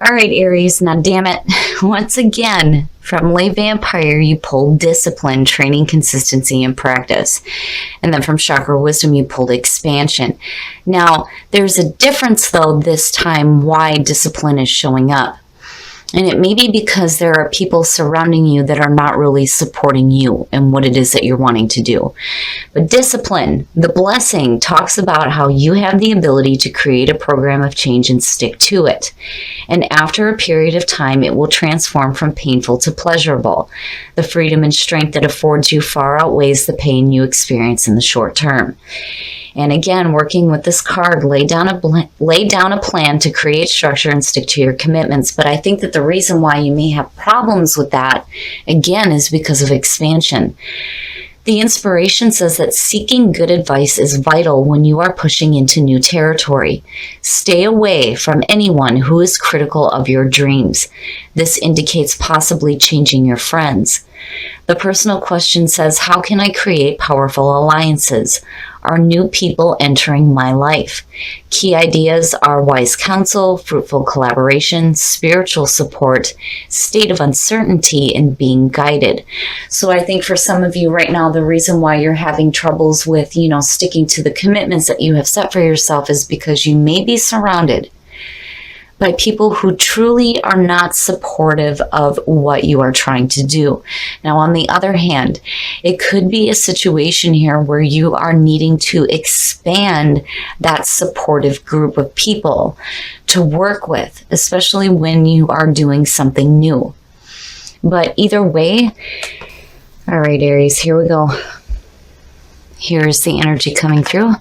All right, Aries, now damn it. Once again, from Lay Vampire, you pulled discipline, training, consistency, and practice. And then from Chakra Wisdom, you pulled expansion. Now, there's a difference, though, this time why discipline is showing up. And it may be because there are people surrounding you that are not really supporting you and what it is that you're wanting to do. But discipline, the blessing, talks about how you have the ability to create a program of change and stick to it. And after a period of time, it will transform from painful to pleasurable. The freedom and strength that affords you far outweighs the pain you experience in the short term. And again, working with this card, lay down a plan to create structure and stick to your commitments. But I think that the reason why you may have problems with that, again, is because of expansion. The inspiration says that seeking good advice is vital when you are pushing into new territory. Stay away from anyone who is critical of your dreams. This indicates possibly changing your friends. The personal question says, how can I create powerful alliances? Are new people entering my life? Key ideas are wise counsel, fruitful collaboration, spiritual support, state of uncertainty, and being guided. So I think for some of you right now, the reason why you're having troubles with, sticking to the commitments that you have set for yourself is because you may be surrounded by people who truly are not supportive of what you are trying to do. Now, on the other hand, it could be a situation here where you are needing to expand that supportive group of people to work with, especially when you are doing something new. But either way, all right, Aries, here we go. Here's the energy coming through.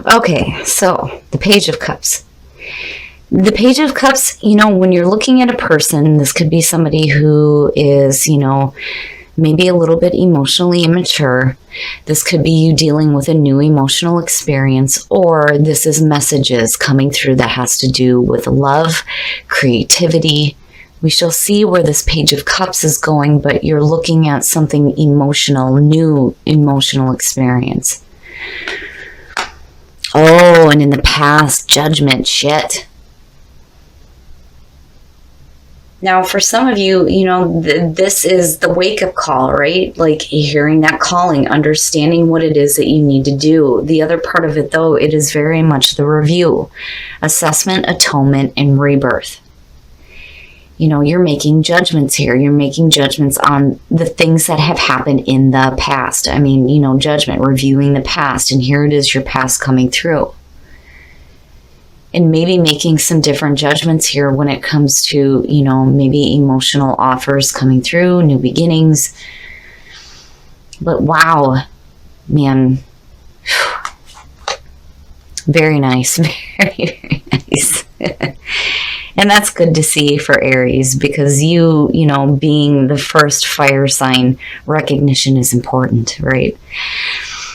Okay, so the Page of Cups. The Page of Cups, when you're looking at a person, this could be somebody who is, maybe a little bit emotionally immature. This could be you dealing with a new emotional experience, or this is messages coming through that has to do with love, creativity. We shall see where this Page of Cups is going, but you're looking at something emotional, new emotional experience. Oh, and in the past, judgment, shit. Now, for some of you, this is the wake-up call, right? Like hearing that calling, understanding what it is that you need to do. The other part of it, though, it is very much the review, assessment, atonement, and rebirth. You're making judgments here. You're making judgments on the things that have happened in the past. I mean, judgment, reviewing the past. And here it is, your past coming through. And maybe making some different judgments here when it comes to, maybe emotional offers coming through, new beginnings. But wow, man. Very nice. Very, very nice. And that's good to see for Aries, because you being the first fire sign, recognition is important, right?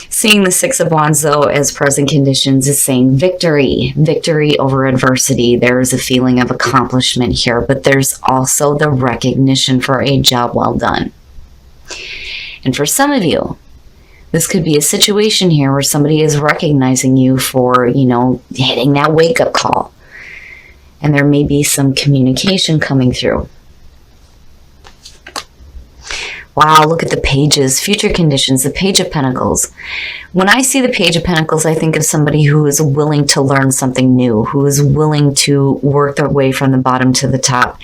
Seeing the Six of Wands, though, as present conditions is saying victory, victory over adversity. There's a feeling of accomplishment here, but there's also the recognition for a job well done. And for some of you, this could be a situation here where somebody is recognizing you for, hitting that wake-up call. And there may be some communication coming through. Wow, look at the pages. Future conditions, the Page of Pentacles. When I see the Page of Pentacles, I think of somebody who is willing to learn something new, who is willing to work their way from the bottom to the top.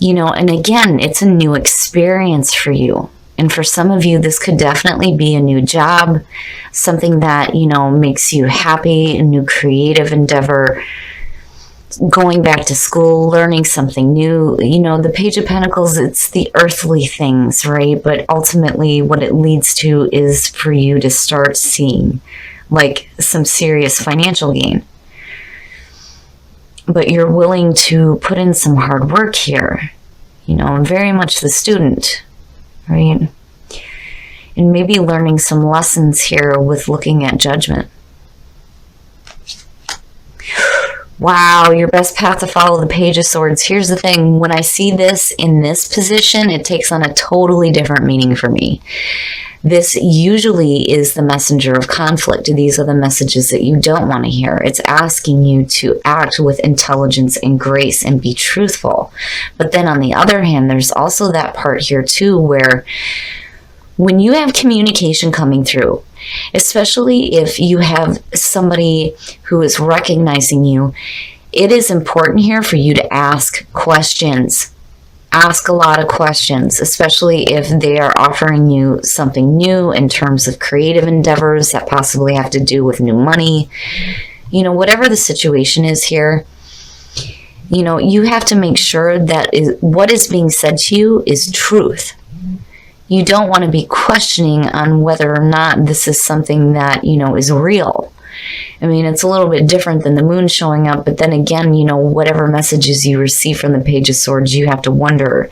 And again, it's a new experience for you. And for some of you, this could definitely be a new job, something that, makes you happy, a new creative endeavor, going back to school, learning something new. The Page of Pentacles, it's the earthly things, right? But ultimately what it leads to is for you to start seeing like some serious financial gain. But you're willing to put in some hard work here, very much the student, right? And maybe learning some lessons here with looking at judgment. Wow, your best path to follow, the Page of Swords. Here's the thing. When I see this in this position, it takes on a totally different meaning for me. This usually is the messenger of conflict. These are the messages that you don't want to hear. It's asking you to act with intelligence and grace and be truthful. But then on the other hand, there's also that part here too where when you have communication coming through, especially if you have somebody who is recognizing you, it is important here for you to ask questions. Ask a lot of questions, especially if they are offering you something new in terms of creative endeavors that possibly have to do with new money. You know, whatever the situation is here, you know, you have to make sure that what is being said to you is truth. You don't want to be questioning on whether or not this is something that, you know, is real. I mean, it's a little bit different than the moon showing up, but then again, you know, whatever messages you receive from the Page of Swords, you have to wonder,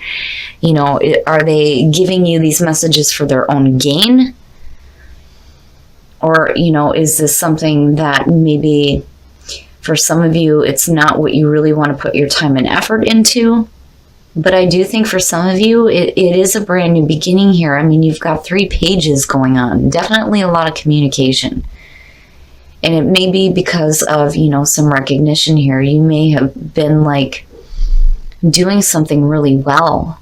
you know, are they giving you these messages for their own gain? Or, you know, is this something that maybe for some of you, it's not what you really want to put your time and effort into? But I do think for some of you, it is a brand new beginning here. I mean, you've got 3 pages going on. Definitely a lot of communication. And it may be because of, you know, some recognition here. You may have been like doing something really well.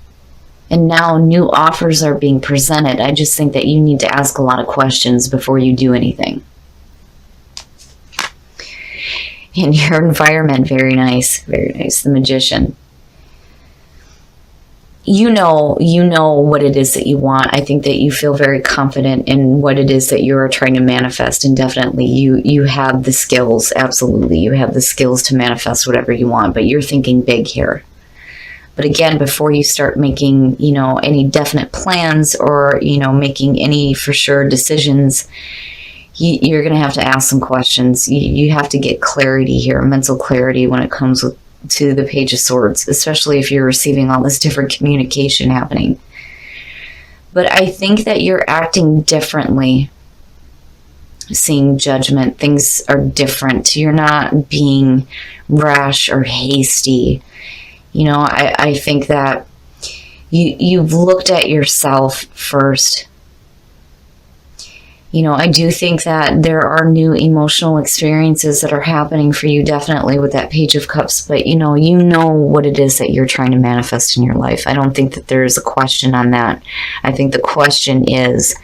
And now new offers are being presented. I just think that you need to ask a lot of questions before you do anything. And your environment, very nice, very nice. The Magician. You know what it is that you want. I think that you feel very confident in what it is that you are trying to manifest, and definitely you have the skills. Absolutely, you have the skills to manifest whatever you want, but you're thinking big here. But again, before you start making, you know, any definite plans or, you know, making any for sure decisions, you're going to have to ask some questions. You have to get clarity here, mental clarity when it comes to the Page of Swords, especially if you're receiving all this different communication happening. But I think that you're acting differently. Seeing Judgment, things are different. You're not being rash or hasty. You know, I think that you've looked at yourself first. You know, I do think that there are new emotional experiences that are happening for you, definitely with that Page of Cups. But, you know what it is that you're trying to manifest in your life. I don't think that there's a question on that. I think the question is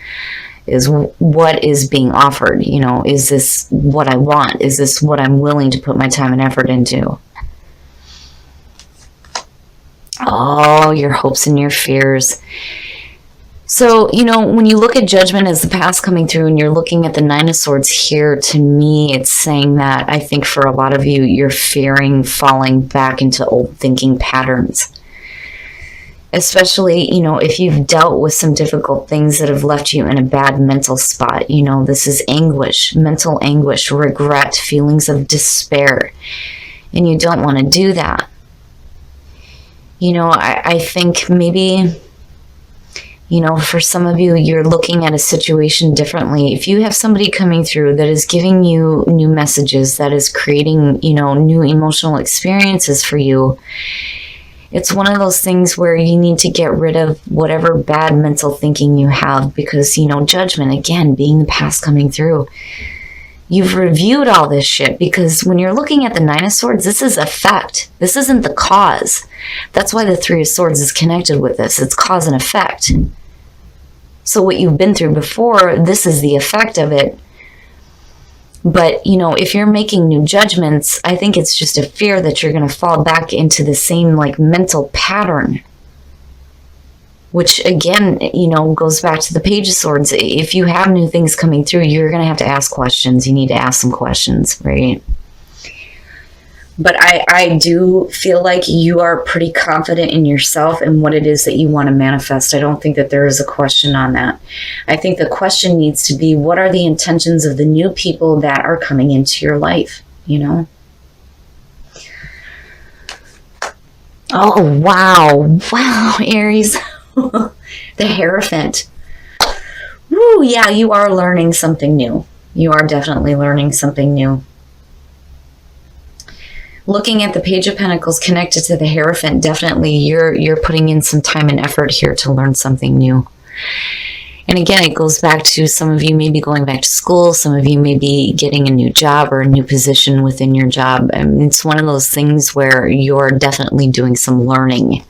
what is being offered? You know, is this what I want? Is this what I'm willing to put my time and effort into? Oh, your hopes and your fears. So, you know, when you look at Judgment as the past coming through and you're looking at the 9 of Swords here, to me, it's saying that I think for a lot of you, you're fearing falling back into old thinking patterns. Especially, you know, if you've dealt with some difficult things that have left you in a bad mental spot. You know, this is anguish, mental anguish, regret, feelings of despair. And you don't want to do that. You know, I think maybe, you know, for some of you, you're looking at a situation differently. If you have somebody coming through that is giving you new messages, that is creating, you know, new emotional experiences for you, it's one of those things where you need to get rid of whatever bad mental thinking you have because, you know, Judgment, again, being the past coming through. You've reviewed all this shit because when you're looking at the 9 of Swords, this is effect. This isn't the cause. That's why the 3 of Swords is connected with this. It's cause and effect. So what you've been through before, this is the effect of it. But, you know, if you're making new judgments, I think it's just a fear that you're going to fall back into the same, like, mental pattern. Which, again, you know, goes back to the Page of Swords. If you have new things coming through, you're going to have to ask questions. You need to ask some questions, right? But I do feel like you are pretty confident in yourself and what it is that you want to manifest. I don't think that there is a question on that. I think the question needs to be, what are the intentions of the new people that are coming into your life, you know? Oh, wow. Wow, Aries. The Hierophant. Woo, yeah, you are learning something new. You are definitely learning something new. Looking at the Page of Pentacles connected to the Hierophant, definitely you're putting in some time and effort here to learn something new. And again, it goes back to some of you may be going back to school. Some of you may be getting a new job or a new position within your job. I mean, it's one of those things where you're definitely doing some learning.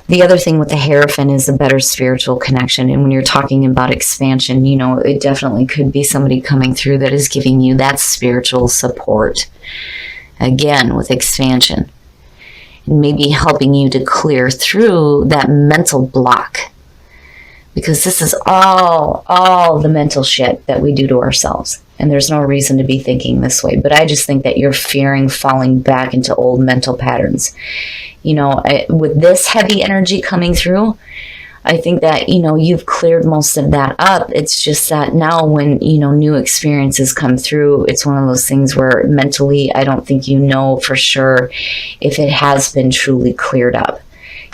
The other thing with the Hierophant is a better spiritual connection. And when you're talking about expansion, you know, it definitely could be somebody coming through that is giving you that spiritual support. Again, with expansion. And maybe helping you to clear through that mental block. Because this is all the mental shit that we do to ourselves. And there's no reason to be thinking this way. But I just think that you're fearing falling back into old mental patterns. You know, with this heavy energy coming through, I think that, you know, you've cleared most of that up. It's just that now when, you know, new experiences come through, it's one of those things where mentally, I don't think you know for sure if it has been truly cleared up.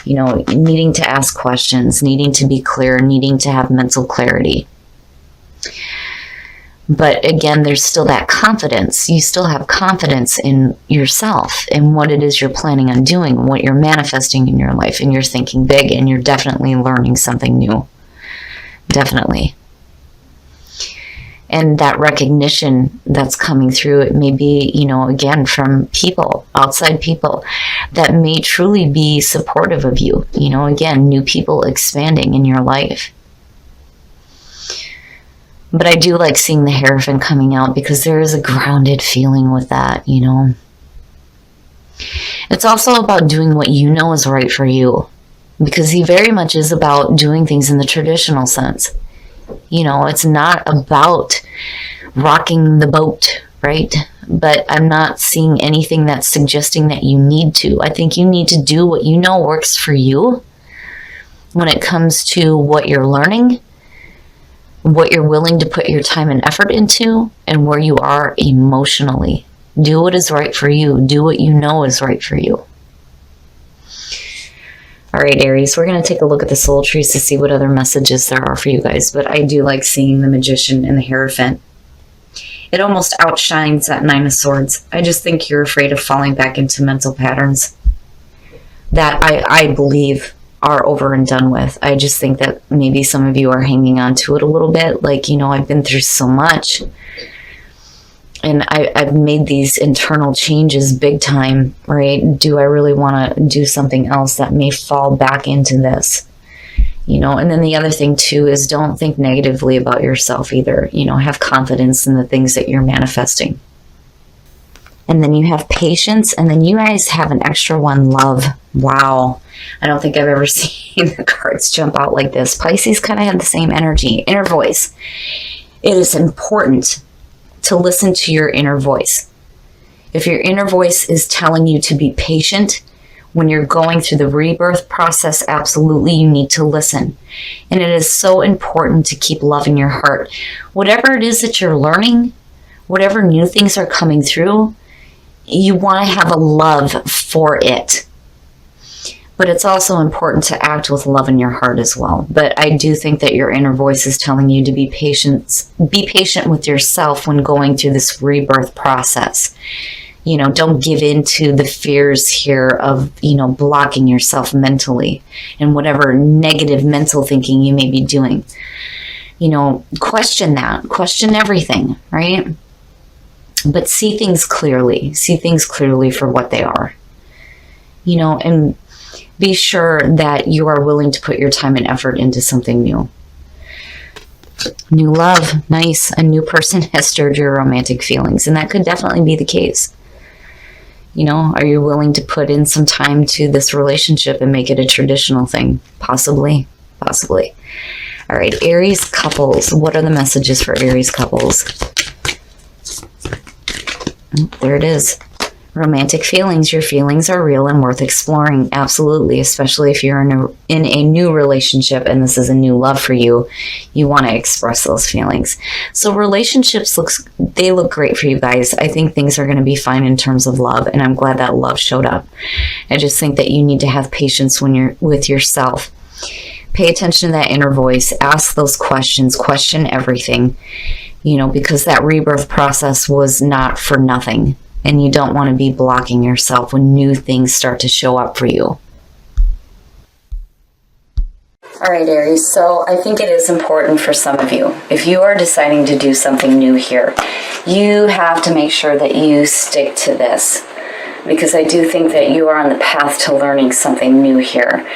You know, needing to ask questions, needing to be clear, needing to have mental clarity. But again, there's still that confidence. You still have confidence in yourself, in what it is you're planning on doing, what you're manifesting in your life, and you're thinking big, and you're definitely learning something new. Definitely. And that recognition that's coming through, it may be, you know, again, from people, outside people that may truly be supportive of you. You know, again, new people expanding in your life. But I do like seeing the Hierophant coming out because there is a grounded feeling with that, you know. It's also about doing what you know is right for you. Because he very much is about doing things in the traditional sense. You know, it's not about rocking the boat, right? But I'm not seeing anything that's suggesting that you need to. I think you need to do what you know works for you when it comes to what you're learning, what you're willing to put your time and effort into, and where you are emotionally. Do what is right for you. Do what you know is right for you. All right, Aries, we're going to take a look at the soul trees to see what other messages there are for you guys. But I do like seeing the Magician and the Hierophant. It almost outshines that Nine of Swords. I just think you're afraid of falling back into mental patterns that I believe are over and done with. I just think that maybe some of you are hanging on to it a little bit. Like, you know, I've been through so much. And I've made these internal changes big time, right? Do I really want to do something else that may fall back into this? You know, and then the other thing too is don't think negatively about yourself either. You know, have confidence in the things that you're manifesting. And then you have patience, and then you guys have an extra one, love. Wow. I don't think I've ever seen the cards jump out like this. Pisces kind of have the same energy. Inner voice. It is important to listen to your inner voice. If your inner voice is telling you to be patient when you're going through the rebirth process, absolutely you need to listen. And it is so important to keep love in your heart. Whatever it is that you're learning, whatever new things are coming through, you want to have a love for it. But it's also important to act with love in your heart as well. But I do think that your inner voice is telling you to be patient with yourself when going through this rebirth process. You know, don't give in to the fears here of, you know, blocking yourself mentally and whatever negative mental thinking you may be doing. You know, question that. Question everything, right? But see things clearly. See things clearly for what they are. You know, and be sure that you are willing to put your time and effort into something new. New love, nice. A new person has stirred your romantic feelings, and that could definitely be the case. You know, are you willing to put in some time to this relationship and make it a traditional thing? Possibly, possibly. All right, Aries couples. What are the messages for Aries couples? There it is. Romantic feelings. Your feelings are real and worth exploring. Absolutely. Especially if you're in a new relationship and this is a new love for you. You want to express those feelings. So relationships look great for you guys. I think things are going to be fine in terms of love. And I'm glad that love showed up. I just think that you need to have patience when you're with yourself. Pay attention to that inner voice. Ask those questions. Question everything. You know, because that rebirth process was not for nothing. And you don't want to be blocking yourself when new things start to show up for you. All right, Aries, so I think it is important for some of you, if you are deciding to do something new here, you have to make sure that you stick to this, because I do think that you are on the path to learning something new here.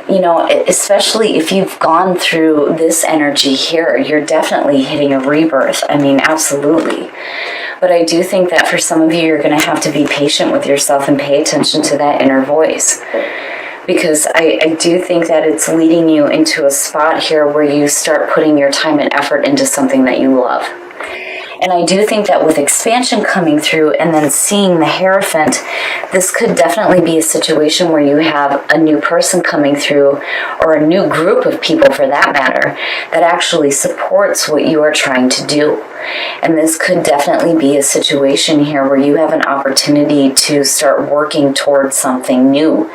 You know, especially if you've gone through this energy here, you're definitely hitting a rebirth. I mean, absolutely. But I do think that for some of you, you're going to have to be patient with yourself and pay attention to that inner voice. Because I do think that it's leading you into a spot here where you start putting your time and effort into something that you love. And I do think that with expansion coming through and then seeing the Hierophant, this could definitely be a situation where you have a new person coming through, or a new group of people for that matter, that actually supports what you are trying to do. And this could definitely be a situation here where you have an opportunity to start working towards something new.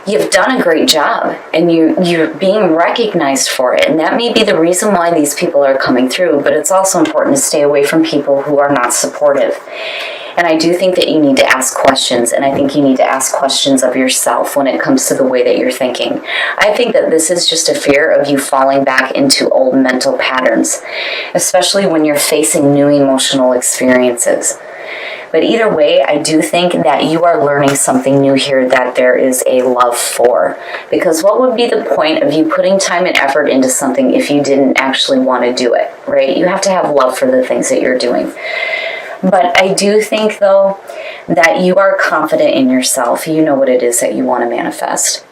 You've done a great job, and you're being recognized for it. And that may be the reason why these people are coming through, but it's also important to stay away from people who are not supportive. And I do think that you need to ask questions, and I think you need to ask questions of yourself when it comes to the way that you're thinking. I think that this is just a fear of you falling back into old mental patterns, especially when you're facing new emotional experiences. But either way, I do think that you are learning something new here that there is a love for. Because what would be the point of you putting time and effort into something if you didn't actually want to do it, right? You have to have love for the things that you're doing. But I do think, though, that you are confident in yourself. You know what it is that you want to manifest.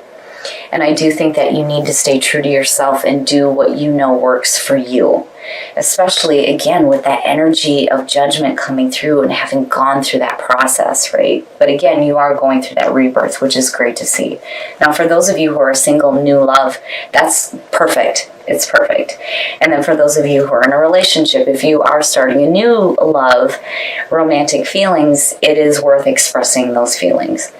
And I do think that you need to stay true to yourself and do what you know works for you. Especially, again, with that energy of judgment coming through and having gone through that process, right? But again, you are going through that rebirth, which is great to see. Now, for those of you who are single, new love, that's perfect. It's perfect. And then for those of you who are in a relationship, if you are starting a new love, romantic feelings, it is worth expressing those feelings.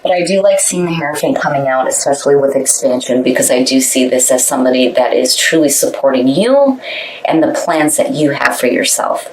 But I do like seeing the Hierophant coming out, especially with expansion, because I do see this as somebody that is truly supporting you and the plans that you have for yourself.